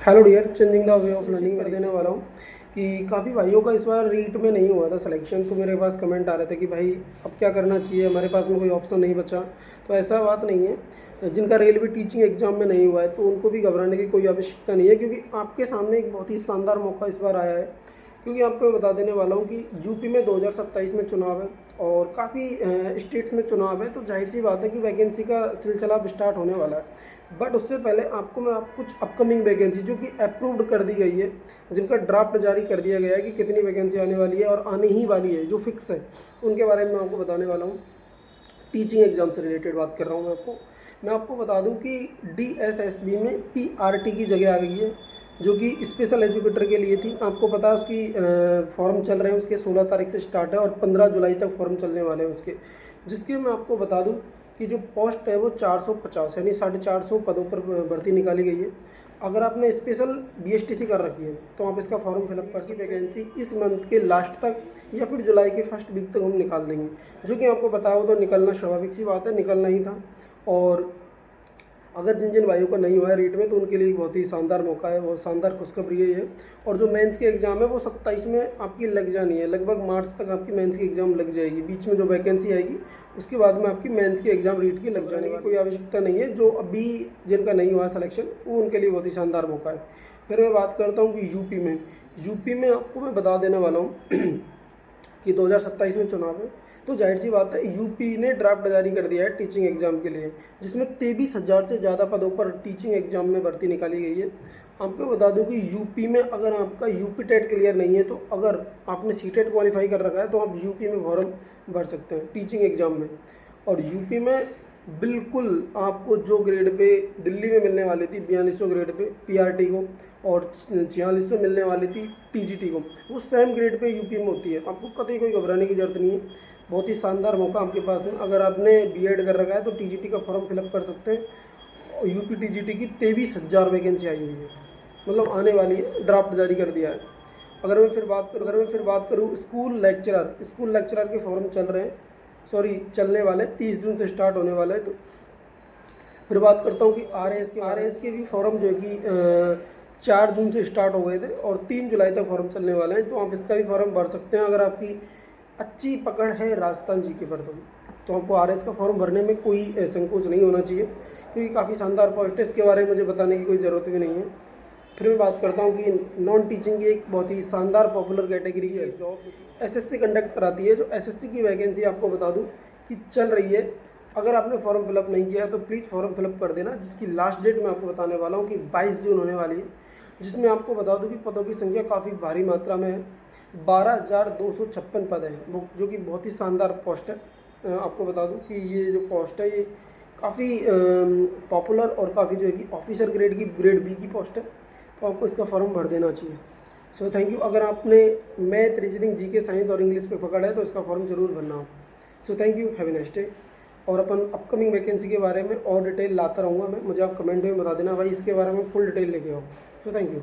Hello dear, changing the way of learning कर देने वाला हूँ कि काफ़ी भाइयों का इस बार रीट में नहीं हुआ था सिलेक्शन। तो मेरे पास कमेंट आ रहे थे कि भाई अब क्या करना चाहिए, हमारे पास में कोई ऑप्शन नहीं बचा। तो ऐसा बात नहीं है, जिनका रेलवे टीचिंग एग्जाम में नहीं हुआ है तो उनको भी घबराने की कोई आवश्यकता नहीं है, क्योंकि आपके सामने एक बहुत ही शानदार मौका इस बार आया है। क्योंकि आपको मैं बता देने वाला हूँ कि यूपी में 2027 में चुनाव है और काफ़ी स्टेट्स में चुनाव है, तो जाहिर सी बात है कि वैकेंसी का सिलसिला अब स्टार्ट होने वाला है। बट उससे पहले आपको मैं कुछ अपकमिंग वैकेंसी जो कि अप्रूव्ड कर दी गई है, जिनका ड्राफ्ट जारी कर दिया गया है कि कितनी वैकेंसी आने वाली है और आने ही वाली है, जो फिक्स है, उनके बारे में मैं आपको बताने वाला हूँ। टीचिंग एग्जाम से रिलेटेड बात कर रहा हूँ मैं आपको बता दूं कि DSSB में PRT की जगह आ गई है, जो कि स्पेशल एजुकेटर के लिए थी। आपको पता है उसकी फॉर्म चल रहे हैं, उसके 16 तारीख से स्टार्ट है और 15 जुलाई तक फॉर्म चलने वाले हैं उसके। जिसके मैं आपको बता दूं कि जो पोस्ट है वो 450 यानी 450 पदों पर भर्ती निकाली गई है। अगर आपने स्पेशल BSTC कर रखी है तो आप इसका फॉर्म फिलअप कर सकते। वैकेंसी इस मंथ के लास्ट तक या फिर जुलाई के फर्स्ट वीक तक हम निकाल देंगे, जो कि आपको पता हो तो निकलना स्वाभाविक सी बात है, निकलना ही था। और अगर जिन जिन भाइयों का नहीं हुआ है रीट में तो उनके लिए बहुत ही शानदार मौका है, बहुत शानदार खुशखबरी है। और जो मेंस के एग्ज़ाम है वो 27 में आपकी लग जानी है, लगभग मार्च तक आपकी मेंस की एग्ज़ाम लग जाएगी। बीच में जो वैकेंसी आएगी उसके बाद में आपकी मेंस की एग्ज़ाम रीट की लग जाने की कोई आवश्यकता नहीं है। जो अभी जिनका नहीं हुआ सिलेक्शन वो उनके लिए बहुत ही शानदार मौका है। फिर मैं बात करता हूँ कि यूपी में आपको मैं बता देने वाला हूँ कि 2027 में चुनाव है, तो जाहिर सी बात है यूपी ने ड्राफ्ट जारी कर दिया है टीचिंग एग्जाम के लिए, जिसमें 23,000 से ज़्यादा पदों पर टीचिंग एग्जाम में भर्ती निकाली गई है। आपको बता दूं कि यूपी में अगर आपका यूपी टेट क्लियर नहीं है, तो अगर आपने सीटेट क्वालिफाई कर रखा है तो आप यूपी में फॉर्म भर सकते हैं टीचिंग एग्जाम में। और यूपी में बिल्कुल आपको जो ग्रेड पे दिल्ली में मिलने वाली थी 4200 ग्रेड पे PRT को और 4600 मिलने वाली थी TGT को, वो सेम ग्रेड पे यूपी में होती है। आपको कतई कोई घबराने की जरूरत नहीं है, बहुत ही शानदार मौका आपके पास है। अगर आपने B.Ed कर रखा है तो TGT का फॉर्म फिलअप कर सकते हैं। और यूपी TGT की 23,000 वैकेंसी आई हुई है, मतलब आने वाली है, ड्राफ्ट जारी कर दिया है। अगर मैं फिर बात करूँ स्कूल लेक्चरर के फॉर्म चल रहे हैं, सॉरी चलने वाले 30 जून से स्टार्ट होने वाले हैं। तो फिर बात करता हूँ कि RAS के भी फॉर्म जो है कि 4 जून से स्टार्ट हो गए थे और 3 जुलाई तक फॉर्म चलने वाले हैं, तो आप इसका भी फॉर्म भर सकते हैं। अगर आपकी अच्छी पकड़ है राजस्थान GK पर तो आपको RAS का फॉर्म भरने में कोई संकोच नहीं होना चाहिए, क्योंकि काफ़ी शानदार पोस्ट है, इसके बारे में मुझे बताने की कोई ज़रूरत भी नहीं है। फिर मैं बात करता हूँ कि नॉन टीचिंग की एक बहुत ही शानदार पॉपुलर कैटेगरी है जॉब SSC कंडक्ट कराती है। जो SSC की वैकेंसी आपको बता दूँ कि चल रही है। अगर आपने फॉर्म फिलअप नहीं किया है तो प्लीज़ फॉर्म फिलअप कर देना, जिसकी लास्ट डेट मैं आपको बताने वाला हूँ कि 22 जून होने वाली है। जिसमें आपको बता दूँ कि पदों की संख्या काफ़ी भारी मात्रा में है, 12,256 पद हैं, जो कि बहुत ही शानदार पोस्ट है। आपको बता दूँ कि ये जो पोस्ट है ये काफ़ी पॉपुलर और काफ़ी जो है कि ऑफिसर ग्रेड B की पोस्ट है, तो आपको इसका फॉर्म भर देना चाहिए। So thank you. अगर आपने मैथ, रीजनिंग, GK, साइंस और इंग्लिश पे पकड़ा है तो इसका फॉर्म जरूर भरना हो। So thank you, have a nice day. और अपन अपकमिंग वैकेंसी के बारे में और डिटेल लाता रहूँगा मैं, मुझे आप कमेंट में बता देना भाई इसके बारे में फुल डिटेल लेके आओ। So thank you.